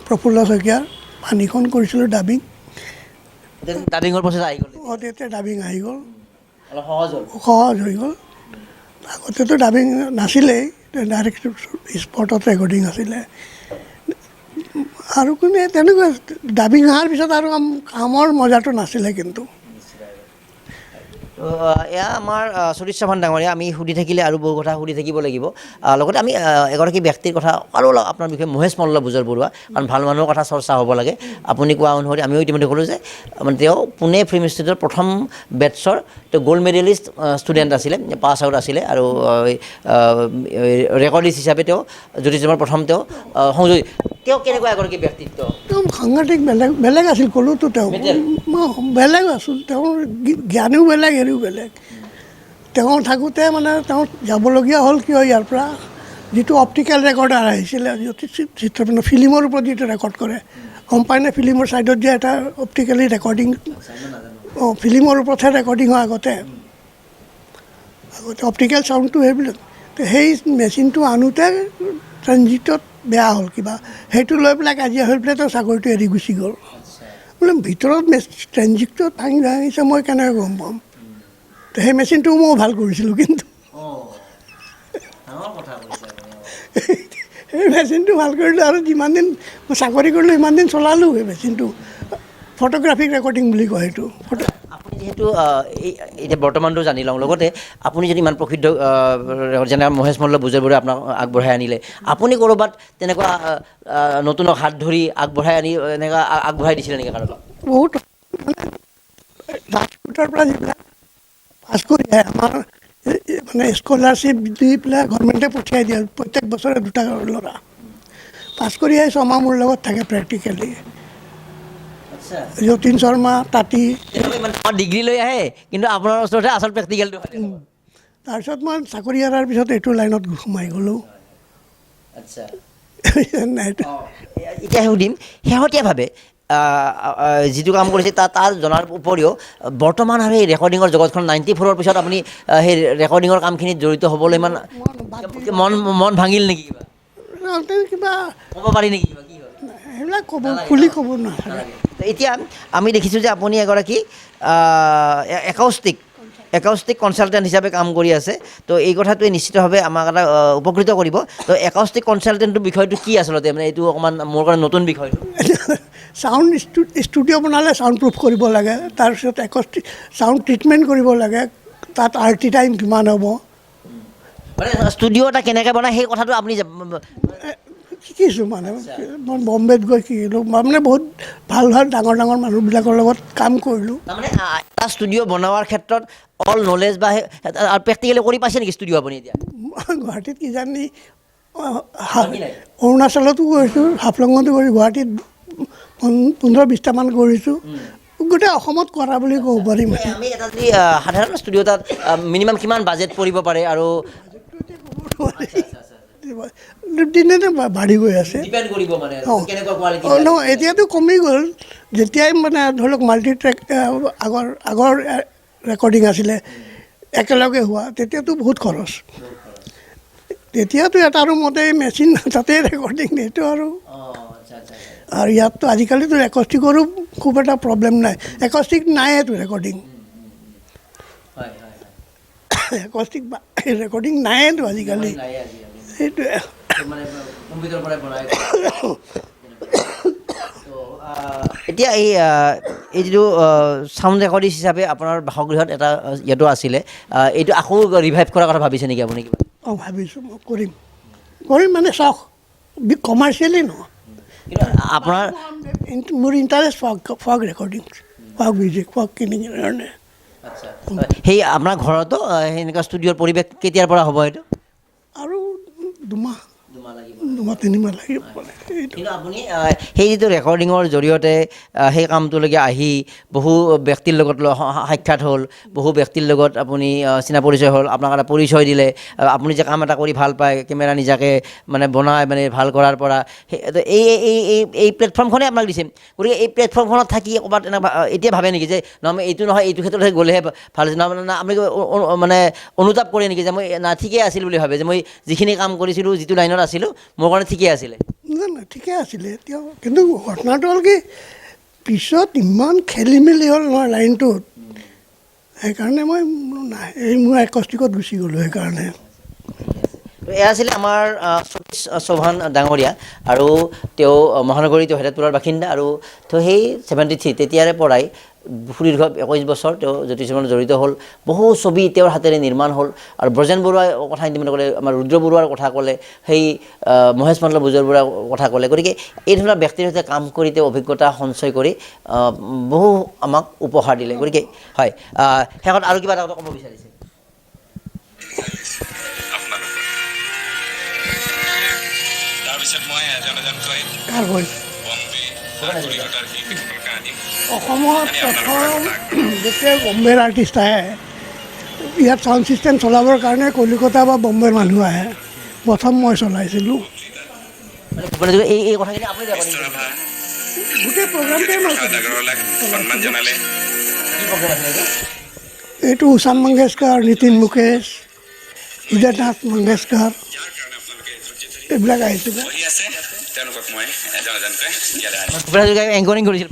প্ৰফুল্ল শইকীয়াৰ পানীখন কৰিছিলোঁ ডাবিং। ডাবিঙৰ প্ৰচেছ আহি গ'ল, তেতিয়া ডাবিং আহি গ'ল, অলপ সহজ হ'ল, সহজ হৈ গ'ল। আগতেতো ডাবিং নাছিলেই, ডাইৰেক্ট স্পটত ৰেকৰ্ডিং আছিলে। আৰু কোনে তেনেকুৱা ডাবিং অহাৰ পিছত আৰু কামৰ মজাটো নাছিলে কিন্তু। এয়া আমাৰ সতীশ চৌহান ডাঙৰীয়া, আমি সুধি থাকিলে আৰু বহু কথা সুধি থাকিব লাগিব। লগতে আমি এগৰাকী ব্যক্তিৰ কথা আৰু অলপ আপোনাৰ বিষয়ে মহেশ মল্ল বুজৰ বৰুৱা, কাৰণ ভাল মানুহৰ কথা চৰ্চা হ'ব লাগে। আপুনি কোৱা অনুসৰি আমিও ইতিমধ্যে ক'লোঁ যে মানে তেওঁ পুনে ফিল্ম ইনষ্টিটিউটৰ প্ৰথম বেটছৰ তেওঁ গ'ল্ড মেডেলিষ্ট ষ্টুডেণ্ট আছিলে, পাছ আউট আছিলে, আৰু ৰেকৰ্ডিষ্ট হিচাপে তেওঁ জ্যোতিষিত্ৰবনৰ প্ৰথম তেওঁ সংযোগী। তেওঁ কেনেকুৱা এগৰাকী ব্যক্তিত্ব? তেওঁ সাংঘাতিক বেলেগ আছিল, ক'লোতো তেওঁ বেলেগ আছিল। তেওঁৰ জ্ঞানো বেলেগ, হেৰিও বেলেগ। তেওঁ থাকোঁতে মানে তেওঁ যাবলগীয়া হ'ল কিয় ইয়াৰ পৰা, যিটো অপটিকেল ৰেকৰ্ডাৰ আহিছিলে জ্যোতিষিত্ৰবনৰ ফিল্মৰ ওপৰত যিটো ৰেকৰ্ড কৰে, গম পায়নে? ফিল্মৰ ছাইডত যে এটা অপটিকেলি ৰেকৰ্ডিং, ফিল্মৰ ওপৰতহে ৰেকৰ্ডিং হয় আগতে অপটিকেল চাউণ্ডটো সেইবিলাক। সেই মেচিনটো আনোতে ট্ৰেনজিটত বেয়া হ'ল কিবা, সেইটো লৈ পেলাই কাজিয়া হৈ পেলাই তেওঁ চাকৰিটো এৰি গুচি গ'ল। বোলে ভিতৰত ট্ৰেনজিটত ভাঙিছে মই কেনেকৈ গম পাম? তো সেই মেচিনটোও মই ভাল কৰিছিলোঁ, কিন্তু সেই মেচিনটো ভাল কৰিলোঁ আৰু যিমান দিন মই চাকৰি কৰিলোঁ সিমান দিন চলালোঁ সেই মেচিনটো। ফটোগ্ৰাফিক ৰেকৰ্ডিং বুলি কয় সেইটো। আপুনি যিহেতু এতিয়া বৰ্তমানটো জানি লওঁ, লগতে আপুনি যদি ইমান প্ৰসিদ্ধ যেনে মহেশ মল্ল বুজৰ বৰুৱাই আপোনাক আগবঢ়াই আনিলে, আপুনি ক'ৰবাত তেনেকুৱা নতুনক হাত ধৰি আগবঢ়াই আনি এনেকুৱা আগবঢ়াই দিছিলে নেকি কাৰোবাক? বহুত ৰাজপুতৰ পৰা যিবিলাক পাছ কৰি আহে আমাৰ মানে স্কলাৰশ্বিপ দি পেলাই গভৰ্ণমেণ্টে পঠিয়াই দিয়ে প্ৰত্যেক বছৰে 2টা ল'ৰা পাছ কৰি আহি ছমাহ মোৰ লগত থাকে প্ৰেক্টিকেলি। যতীন শৰ্মা, তাঁতী, ডিগ্ৰী লৈ আহে, কিন্তু আপোনাৰ ওচৰতহে আচল প্ৰেক্টিকেলটো হয়। তাৰপিছত মই চাকৰি এৰাৰ পিছত এইটো লাইনত সোমাই গ'লোঁ। আচ্ছা, এতিয়া সুধিম শেহতীয়াভাৱে যিটো কাম কৰিছে তাৰ জনাৰ উপৰিও বৰ্তমান আৰু এই ৰেকৰ্ডিঙৰ জগতখন 94ৰ পিছত আপুনি সেই ৰেকৰ্ডিঙৰ কামখিনিত জড়িত হ'বলৈ ইমান মন ভাঙিল নেকি? কিবা ক'ব পাৰি নেকি কিবা কি হয়? সেইবিলাক খুলি ক'ব নোৱাৰে। এতিয়া আমি দেখিছোঁ যে আপুনি এগৰাকী একাউষ্টিক কনচালটেণ্ট হিচাপে কাম কৰি আছে। তো এই কথাটোৱে নিশ্চিতভাৱে আমাক এটা উপকৃত কৰিব। তো একাউষ্টিক কনচালটেণ্টৰ বিষয়টো কি আচলতে, মানে এইটো অকণমান মোৰ কাৰণে নতুন বিষয়টো। চাউণ্ড ষ্টুডিঅ' বনালে চাউণ্ড প্ৰুফ কৰিব লাগে, তাৰপিছত চাউণ্ড ট্ৰিটমেণ্ট কৰিব লাগে, তাত আৰ্টি টাইম কিমান হ'ব, মানে ষ্টুডিঅ' এটা কেনেকৈ বনায় সেই কথাটো আপুনি শিকিছোঁ। মানে মই বম্বেত গৈ শিকিলোঁ, মানে বহুত ভাল ডাঙৰ মানুহবিলাকৰ লগত কাম কৰিলোঁ। তাৰমানে এটা ষ্টুডিঅ' বনোৱাৰ ক্ষেত্ৰত অল নলেজ বা প্ৰেক্টিকেলি কৰি পাইছে নেকি ষ্টুডিঅ' আপুনি এতিয়া? গুৱাহাটীত কিজানি অৰুণাচলতো কৰিছোঁ, হাফলঙতো কৰিছোঁ, গুৱাহাটীত 15-20টামান কৰিছোঁ। গোটেই অসমত কৰা বুলি ক'ব পাৰিম। আমি এটা যদি সাধাৰণ ষ্টুডিঅ' এটাত মিনিমাম কিমান বাজেট পৰিব পাৰে? আৰু দিনে দিনে বাঢ়ি গৈ আছে ডিপেণ্ড কৰিব মানে অঁ কেনেকুৱা কোৱালিটি অঁ নহয় এতিয়াতো কমি গ'ল যেতিয়াই মানে ধৰি লওক মাল্টি ট্ৰেক আগৰ ৰেকৰ্ডিং আছিলে একেলগে হোৱা তেতিয়াতো বহুত খৰচ তেতিয়াতো এটা ৰুমতে মেচিন তাতে ৰেকৰ্ডিং সেইটো আৰু আৰু ইয়াততো আজিকালিতো একষ্টিকৰো খুব এটা প্ৰব্লেম নাই একষ্টিক নাইতো ৰেকৰ্ডিং একষ্টিক ৰেকৰ্ডিং নাইতো আজিকালি সেইটোৱে এতিয়া এই যিটো চাউণ্ড ৰেকৰ্ডিষ্ট হিচাপে আপোনাৰ বাসগৃহত এটা ইয়াতো আছিলে এইটো আকৌ ৰিভাইভ কৰাৰ কথা ভাবিছে নেকি আপুনি কিবা অঁ ভাবিছোঁ মই কৰিম মানে চাওক কমাৰ্চিয়েলি নহয় কিন্তু আপোনাৰ মোৰ interest for recording for music for কিনিং কাৰণে সেই আপোনাৰ ঘৰতো সেনেকুৱা ষ্টুডিঅ'ৰ পৰিৱেশ কেতিয়াৰ পৰা হ'ব এইটো আৰু দুমাহ 3 মাহ লাগিব কিন্তু আপুনি সেই যিটো ৰেকৰ্ডিঙৰ জৰিয়তে সেই কামটোলৈকে আহি বহু ব্যক্তিৰ লগত সাক্ষাৎ হ'ল বহু ব্যক্তিৰ লগত আপুনি চিনা পৰিচয় হ'ল আপোনাক এটা পৰিচয় দিলে আপুনি যে কাম এটা কৰি ভাল পায় কেমেৰা নিজাকে মানে বনাই মানে ভাল কৰাৰ পৰা এই এই এই এই প্লেটফৰ্মখনেই আপোনাক দিছে গতিকে এই প্লেটফৰ্মখনত থাকি ক'ৰবাত এনেকুৱা এতিয়া ভাবে নেকি যে নহয় এইটো নহয় এইটো ক্ষেত্ৰতহে গ'লেহে ভাল হৈছে না আপুনি মানে অনুতাপ কৰে নেকি যে মই না ঠিকেই আছিল বুলি ভাবে যে মই যিখিনি কাম কৰিছিলোঁ যিটো লাইনত আছিলোঁ মোৰ কাৰণে ঠিকেই আছিলে নাই ঠিকে আছিলে এতিয়া কিন্তু ঘটনাটো হ'ল কি পিছত ইমান খেলি মেলি হ'ল আমাৰ লাইনটোত সেইকাৰণে মই নাই এই মোৰ একষ্টিকত গুচি গ'লোঁ সেইকাৰণে এয়া আছিলে আমাৰ সতীশ চৌহান ডাঙৰীয়া আৰু তেওঁ মহানগৰী তেওঁ হেদায়তপুৰৰ বাসিন্দা আৰু তেওঁ সেই 73 তেতিয়াৰে পৰাই সুদীৰ্ঘ 21 বছৰ তেওঁ জ্যোতিষীমত জড়িত হ'ল বহু ছবি তেওঁৰ হাতেৰে নিৰ্মাণ হ'ল আৰু ব্ৰজেন বৰুৱাৰ কথা ইতিমধ্যে ক'লে আমাৰ ৰুদ্ৰ বৰুৱাৰ কথা ক'লে সেই মহেশ মণ্ডল বুজৰ বৰুৱাৰ কথা ক'লে গতিকে এই ধৰণৰ ব্যক্তিৰ সৈতে কাম কৰি তেওঁ অভিজ্ঞতা সঞ্চয় কৰি বহু আমাক উপহাৰ দিলে গতিকে হয় শেষত আৰু কিবা এটা কথা ক'ব বিচাৰিছে অসমত প্ৰথম যেতিয়া বম্বেৰ আৰ্টিষ্ট আহে ইয়াত চাউণ্ড ছিষ্টেম চলাবৰ কাৰণে কলিকতা বা বম্বেৰ মানুহ আহে প্ৰথম মই চলাইছিলোঁ এই এই কথাখিনি আপুনি গোটেই প্ৰগ্ৰামটোৱে মই এইটো উষা মংগেশকাৰ নীতিন মুকেশ হৃদয়নাথ মংগেশকাৰ এইবিলাক আহিছিলে ভূপেন হাজৰিকাই এংকৰিং কৰিছিল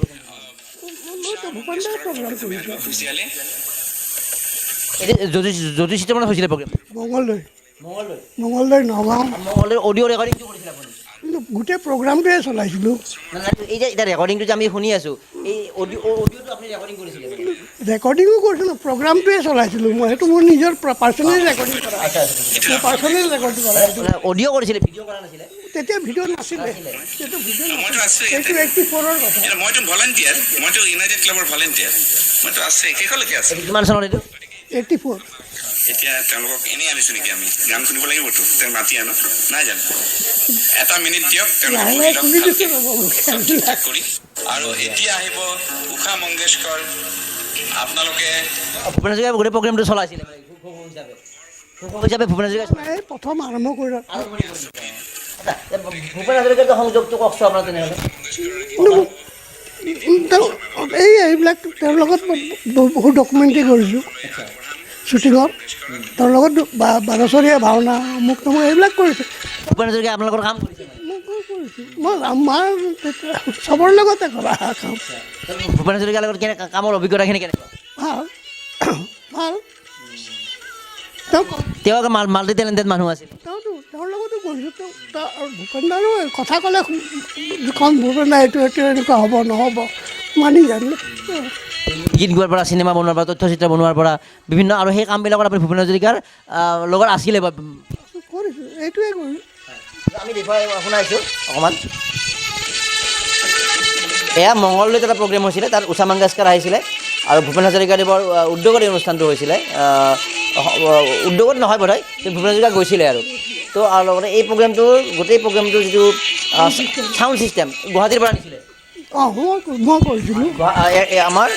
জ্যোতিষিত মানে হৈছিলে প্ৰগ্ৰেম মঙলদৈ নগাঁও মঙলদৈৰ অডিঅ' ৰেকৰ্ডিংটো কৰিছিলে আপুনি কিন্তু গোটেই প্ৰগ্ৰামটোৱে চলাইছিলোঁ এই যে এতিয়া ৰেকৰ্ডিংটো যে আমি শুনি আছোঁ এই অডিঅ'টো আপুনি ৰেকৰ্ডিং কৰিছিলে ৰেকৰ্ডিঙো কৰিছিলোঁ প্ৰগ্ৰামটোৱে চলাইছিলোঁ মই সেইটো মোৰ নিজৰ পাৰ্চনেল ৰেকৰ্ডিং কৰা পাৰ্চনেল ৰেকৰ্ডিং কৰা অডিঅ' কৰিছিলে ভিডিঅ' কৰা নাছিলে তেতিয়া ভিডিঅ' নাছিলে সেইটো ভিডিঅ' এইটো 84ৰ কথা মইতো ভলেণ্টিয়াৰ মইতো ইউনাইটেড ক্লাবৰ ভলেণ্টিয়াৰ মইতো আছে শেষলৈকে আছে কিমান চনত এইটো 84 এতিয়া তেওঁলোকক এনেই আনিছোঁ নেকি আমি গান শুনিব লাগিবতো তেওঁ মাতি আনো নাই জানো এটা মিনিট দিয়ক তেওঁলোকে লাহে লাহে শুনি দিছোঁ ঠিক ঠাক কৰি আৰু এতিয়া আহিব উষা মংগেশকৰ আপোনালোকে ভূপেন হাজৰিকাই গোটেই প্ৰগ্ৰেমটো চলাইছিলে হিচাপে ভূপেন হাজৰিকাই এই প্ৰথম আৰম্ভ কৰি ভূপেন হাজৰিকাৰ সংযোগটো কওকচোন আপোনাৰ তেনেহ'লে এইবিলাক তেওঁৰ লগত বহুত ডকুমেণ্টাৰী কৰিছোঁ শ্বুটিঙত তেওঁৰ লগত 12 বছৰীয়া ভাওনা অমুক তমুক এইবিলাক কৰিছোঁ ভূপেন হাজৰিকাই আপোনালোকৰ কাম কৰিছে মই আমাৰ চবৰ লগতে কৰা কাম ভূপেন হাজৰিকাৰ লগত কেনে কামৰ অভিজ্ঞতাখিনি কেনেকুৱা ভাল ভাল তেওঁ মাল্টি টেলেণ্টেড মানুহ আছিল তেওঁৰ লগতো কৰিছোঁ আৰু ভূপেন দাৰো কথা ক'লে যিখন ভূপেন দা এইটো এনেকুৱা হ'ব নহ'ব মানি জানো গীত গোৱাৰ পৰা চিনেমা বনোৱাৰ পৰা তথ্যচিত্ৰ বনোৱাৰ পৰা বিভিন্ন আৰু সেই কামবিলাকত আপুনি ভূপেন হাজৰিকাৰ লগত আছিলে বা কৰিছোঁ এইটোৱে কৰিছোঁ আমি দেখুৱাই শুনাইছোঁ অকণমান এয়া মঙলদৈত এটা প্ৰগ্ৰেম হৈছিলে তাত উষা মংগেশকাৰ আহিছিলে আৰু ভূপেন হাজৰিকাদেৱৰ উদ্যোগত এই অনুষ্ঠানটো হৈছিলে উদ্যোগত নহয় বোধহয় কিন্তু ভূপেন হাজৰিকা গৈছিলে আৰু তো আৰু লগতে এই প্ৰগ্ৰেমটোৰ গোটেই প্ৰগ্ৰেমটোৰ যিটো চাউণ্ড ছিষ্টেম গুৱাহাটীৰ পৰা আনিছিলে অঁ মই কৰিছিলোঁ আমাৰ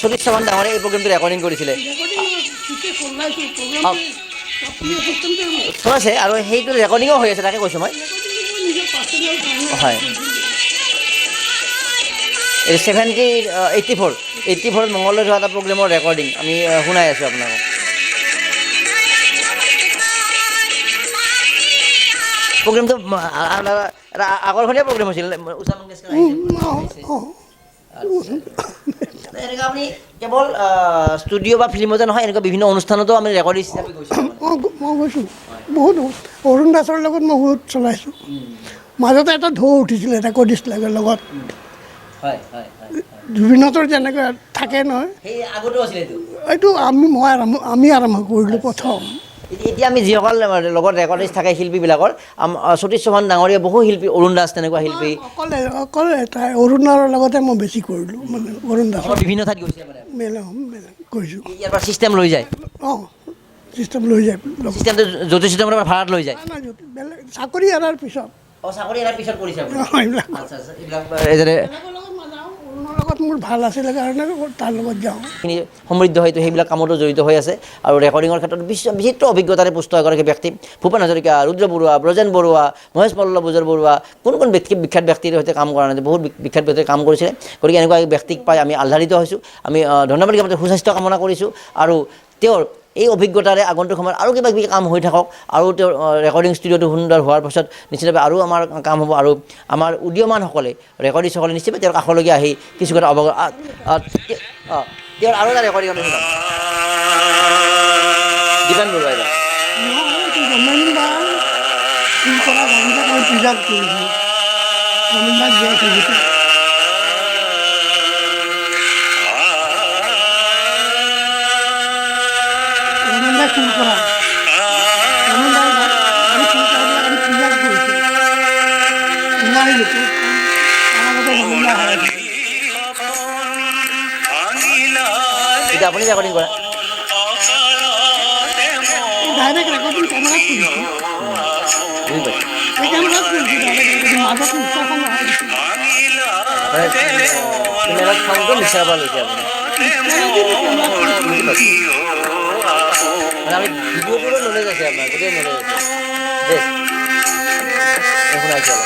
সতীশ চৌহান ডাঙৰে এই প্ৰগ্ৰেমটো ৰেকৰ্ডিং কৰিছিলে চলাইছে আৰু সেইটো ৰেকৰ্ডিঙো হৈ আছে তাকে কৈছোঁ মই হয় এই 84 মঙলদৈত হোৱা এটা প্ৰগ্ৰেমৰ ৰেকৰ্ডিং আমি শুনাই আছোঁ আপোনালোকক প্ৰগ্ৰেমটো আগৰখনীয়া প্ৰগ্ৰেম হৈছিল উষা মংগেশকাৰ এনেকুৱা আপুনি কেৱল ষ্টুডিঅ' বা ফিল্মতে নহয় এনেকুৱা বিভিন্ন অনুষ্ঠানতো আমি ৰেকৰ্ডিং হিচাপে গৈছোঁ মই গৈছোঁ বহুত অৰুণ দাসৰ লগত মই বহুত চলাইছোঁ মাজতে এটা ঢৌ উঠিছিলে ৰেকৰ্ডিষ্ট লগত হয় হয় হয় জুবিনহঁতৰ যেনেকৈ থাকে নহয় সেই আগতো আছিলে এইটো আমি আৰম্ভ কৰিলোঁ প্ৰথম এতিয়া আমি যিসকল লগত ৰেকৰ্ডিষ্ট থাকে শিল্পীবিলাকৰ সতীশ চৌহান ডাঙৰীয়া বহু শিল্পী অৰুণ দাস তেনেকুৱা শিল্পী অকলে তাই অৰুণৰ লগতে মই বেছি কৰিলোঁ মানে অৰুণ দাসৰ বিভিন্ন ঠাইত গৈছে মানে মেলা কৰিছোঁ ইয়াৰ পৰা ছিষ্টেম লৈ যায় অঁ চিষ্টেম লৈ যায় ছিষ্টেমটো জ্যোতি চিষ্টেমৰ পৰা ভাড়াত লৈ যায় বেলেগ চাকৰি এৰাৰ পিছত চাকৰি এৰাৰ পিছত কৰিছে এইবিলাক এইবিলাক যেনে অৰুণৰ লগত মোৰ ভাল আছিলে কাৰণে তাৰ লগত যাওঁ খিনি সমৃদ্ধ হয়তো সেইবিলাক কামতো জড়িত হৈ আছে আৰু ৰেকৰ্ডিঙৰ ক্ষেত্ৰত বিচিত্ৰ অভিজ্ঞতাৰে পুষ্ট এগৰাকী ব্যক্তি ভূপেন হাজৰিকা ৰুদ্ৰ বৰুৱা ব্ৰজেন বৰুৱা মহেশ মল্ল বুজৰ বৰুৱা কোন বিখ্যাত ব্যক্তিৰ সৈতে কাম কৰা নাই বহুত বিখ্যাত ব্যক্তিৰ কাম কৰিছিলে গতিকে এনেকুৱা ব্যক্তিক পাই আমি আহ্লাদিত হৈছোঁ আমি ধন্যবাদ জ্ঞাপন সুস্বাস্থ্য কামনা কৰিছোঁ আৰু তেওঁৰ এই অভিজ্ঞতাৰে আগন্তুক সময়ত আৰু কিবা কিবি কাম হৈ থাকক আৰু তেওঁৰ ৰেকৰ্ডিং ষ্টুডিঅ'টো সুন্দৰ হোৱাৰ পাছত নিশ্চিতভাৱে আৰু আমাৰ কাম হ'ব আৰু আমাৰ উদীয়মানসকলে ৰেকৰ্ডিষ্টসকলে নিশ্চিতভাৱে তেওঁৰ কাষলৈকে আহি কিছু কথা অৱগত তেওঁৰ আৰু এটা ৰেকৰ্ডিং দীপেন বৰুৱাই এতিয়া আপুনি ৰেকৰ্ডিং কৰে ডাইৰেক্ট ৰেকৰ্ডিং কেমেৰাত কৰিছোঁ কেমেৰাত কৰিছোঁ মাজত মিক্সাৰখন কেমেৰাত চাউণ্ডটো মিক্সাৰ পৰা লৈছে আপুনি মানে আমি ভিডিঅ'বোৰো নলেজ আছে আপোনাৰ গোটেই নলেজ আছে বেছ শুনাইছোঁ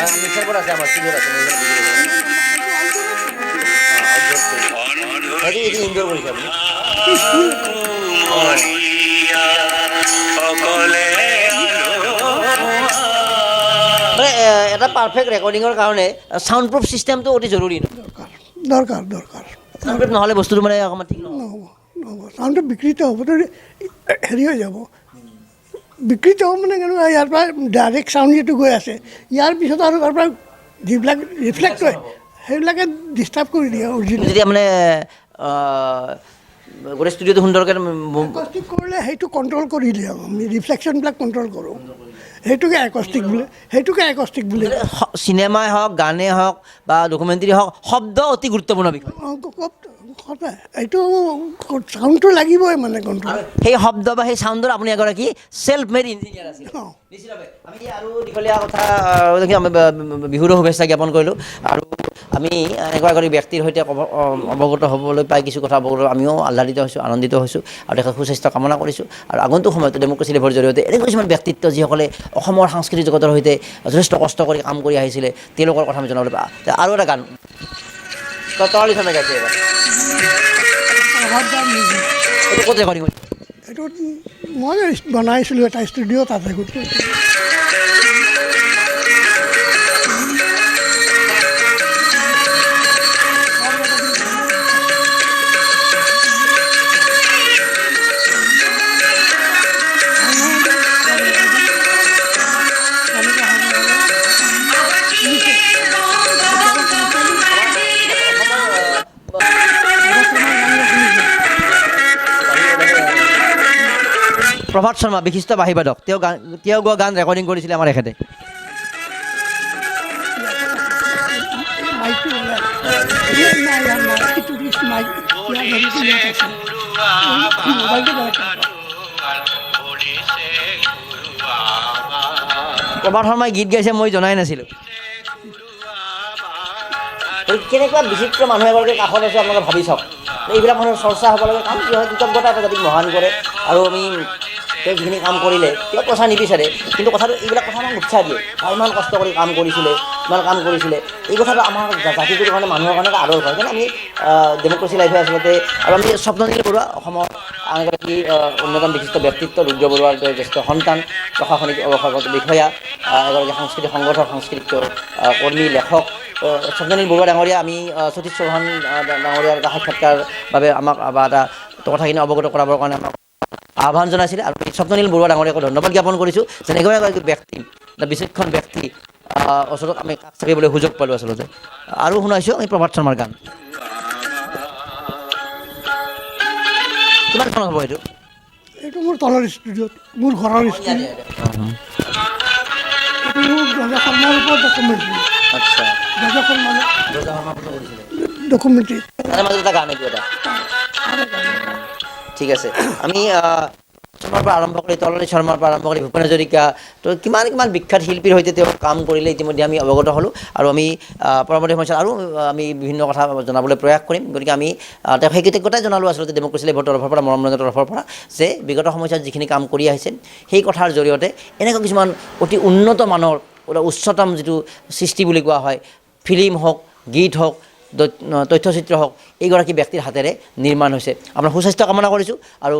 অলপ মিক্সাৰ পৰা আছে আমাৰ ষ্টুডিঅ'ত আছে এইটো ইনডোৰ কৰিছে আপুনি মানে এটা পাৰফেক্ট ৰেকৰ্ডিঙৰ কাৰণে চাউণ্ড প্ৰুফ ছিষ্টেমটো অতি জৰুৰী দৰকাৰ চাউণ্ড প্ৰুফ নহ'লে বস্তুটো মানে অকণমান ঠিক নহ'ব চাউণ্ডটো বিকৃত হ'ব হেৰি হৈ যাব বিকৃত হ'ব মানে কেনেকুৱা ইয়াৰ পৰা ডাইৰেক্ট চাউণ্ড যিটো গৈ আছে ইয়াৰ পিছত আৰু তাৰ পৰা যিবিলাক ৰিফ্লেক্ট হয় সেইবিলাকে ডিষ্টাৰ্ব কৰি দিয়ে অৰিজিনেল যেতিয়া মানে গোটেই ষ্টুডিঅ'টো সুন্দৰকৈ একষ্টিক কৰিলে সেইটো কণ্ট্ৰল কৰি দিয়ে আমি ৰিফ্লেকশ্যনবিলাক কণ্ট্ৰল কৰোঁ সেইটোকে একষ্টিক বুলি চিনেমাই হওক গানেই হওক বা ডকুমেণ্টেৰী হওক শব্দ অতি গুৰুত্বপূৰ্ণ বিষয় সদায় এইটো চাউণ্ডটো লাগিবই মানে কণ্ট্ৰল সেই শব্দ বা সেই চাউণ্ডৰ আপুনি এগৰাকী ছেল্ফ মেড ইঞ্জিনিয়াৰ আছিল নিশ্চিতভাৱে আমি আৰু দীঘলীয়া কথা আমি বিহুৰো শুভেচ্ছা জ্ঞাপন কৰিলোঁ আৰু আমি এনেকুৱা এগৰাকী ব্যক্তিৰ সৈতে অৱগত হ'বলৈ পাই কিছু কথা অৱগত আমিও আহ্লাদিত হৈছোঁ আনন্দিত হৈছোঁ আৰু তেখেত সুস্বাস্থ্য কামনা কৰিছোঁ আৰু আগন্তুক সময়তো ডেম'ক্ৰেচি লাইভৰ জৰিয়তে এনেকুৱা কিছুমান ব্যক্তিত্ব যিসকলে অসমৰ সাংস্কৃতিক জগতৰ সৈতে যথেষ্ট কষ্ট কৰি কাম কৰি আহিছিলে তেওঁলোকৰ কথা আমি জনাবলৈ পাওঁ আৰু এটা গান তৰালি চামে গাইছে এইবাৰ এইটো ক'ত ৰেকৰ্ডিং কৰিছে এইটো মই বনাইছিলোঁ এটা ষ্টুডিঅ' তাতে গোটেই প্ৰভাত শৰ্মা বিশিষ্ট বাঁহীবাদক তেওঁ গোৱা গান ৰেকৰ্ডিং কৰিছিলে আমাৰ এখেতে প্ৰভাত শৰ্মাই গীত গাইছে মই জনাই নাছিলোঁ কেনেকুৱা বিচিত্ৰ মানুহ এগৰাকীৰ কাষত আছোঁ আপোনালোকে ভাবি চাওক। এইবিলাক মানুহৰ চৰ্চা হ'ব লাগে, কাৰণ কি হয় কৃতজ্ঞতা এটা জাতিক মহান কৰে। আৰু আমি তেওঁ যিখিনি কাম কৰিলে তেওঁ পইচা নিবিচাৰে, কিন্তু কথাটো এইবিলাক কথা আমাক উৎসাহ দিয়ে। ইমান কষ্ট কৰি কাম কৰিছিলে, ইমান কাম কৰিছিলে, এই কথাটো আমাৰ জাতিটোৰ কাৰণে মানুহৰ কাৰণে এটা আদৰ হয়। সেইকাৰণে আমি ডেম'ক্ৰেচি লাইফে আচলতে, আৰু আমি স্বপ্ননীল বৰুৱা অসমৰ আন এগৰাকী অন্যতম বিশিষ্ট ব্যক্তিত্ব, ৰুদ্ৰ বৰুৱাৰ জ্যেষ্ঠ সন্তান, প্ৰশাসনিক অৱসৰপ্ৰাপ্ত বিষয়া, এগৰাকী সাংস্কৃতিক সংগঠক, সাংস্কৃতিক কৰ্মী, লেখক স্বপ্ননীল বৰুৱা ডাঙৰীয়া। আমি সতীশ চৌহান ডাঙৰীয়াৰ এটা সাক্ষাৎকাৰ বাবে আমাক বা এটা কথাখিনি অৱগত কৰাবৰ কাৰণে আমাক আহ্বান জনাইছিলে, আৰু স্বপ্ননীল বৰুৱা ডাঙৰীয়াকো ধন্যবাদ জ্ঞাপন কৰিছোঁ। যেনে এগৰাকী ব্যক্তি, এটা বিচক্ষণ ব্যক্তি ওচৰত আমি কাষ চাপিবলৈ সুযোগ পালোঁ আচলতে। আৰু শুনাইছোঁ আমি প্ৰভাত শৰ্মাৰ গান। কিমান চনত হ'ব এইটো? এইটো মোৰ তলৰ ষ্টুডিঅ'ত, মোৰ ঘৰৰ ষ্টুডিঅ'। এইটো মোৰ ৰজা শৰ্মাৰ ওপৰত ডকুমেণ্টাৰী। আচ্ছা, ৰজা শৰ্মাৰ ৰজা শৰ্মাৰ ফটো কৰিছিলে, ডকুমেণ্টাৰী। তাৰে মাজত এটা গান এইটো এটা। ঠিক আছে, আমি শৰ্মাৰ পৰা আৰম্ভ কৰি, তলানী শৰ্মাৰ পৰা আৰম্ভ কৰি ভূপেন হাজৰিকা, তো কিমান কিমান বিখ্যাত শিল্পীৰ সৈতে তেওঁ কাম কৰিলে ইতিমধ্যে আমি অৱগত হ'লোঁ। আৰু আমি পৰৱৰ্তী সময়ত আৰু আমি বিভিন্ন কথা জনাবলৈ প্ৰয়াস কৰিম। গতিকে আমি তেওঁক সেই কৃতজ্ঞতাই জনালোঁ আচলতে ডেম'ক্ৰেচি লাইভৰ তৰফৰ পৰা, মৰমৰঞ্জনৰ তৰফৰ পৰা, যে বিগত সময়ছোৱাত যিখিনি কাম কৰি আহিছে সেই কথাৰ জৰিয়তে এনেকুৱা কিছুমান অতি উন্নত মানৰ, উচ্চতম যিটো সৃষ্টি বুলি কোৱা হয়, ফিল্ম হওক, গীত হওক, তথ্যচিত্ৰ হওক, এইগৰাকী ব্যক্তিৰ হাতেৰে নিৰ্মাণ হৈছে। আপোনাৰ সুস্বাস্থ্য কামনা কৰিছোঁ, আৰু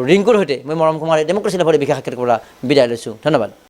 ৰিংকুৰ সৈতে মই মৰম কুমাৰে ডেম'ক্ৰেচি লাইভৰ বিশেষ সাক্ষাৎকাৰ পৰা বিদায় লৈছোঁ। ধন্যবাদ।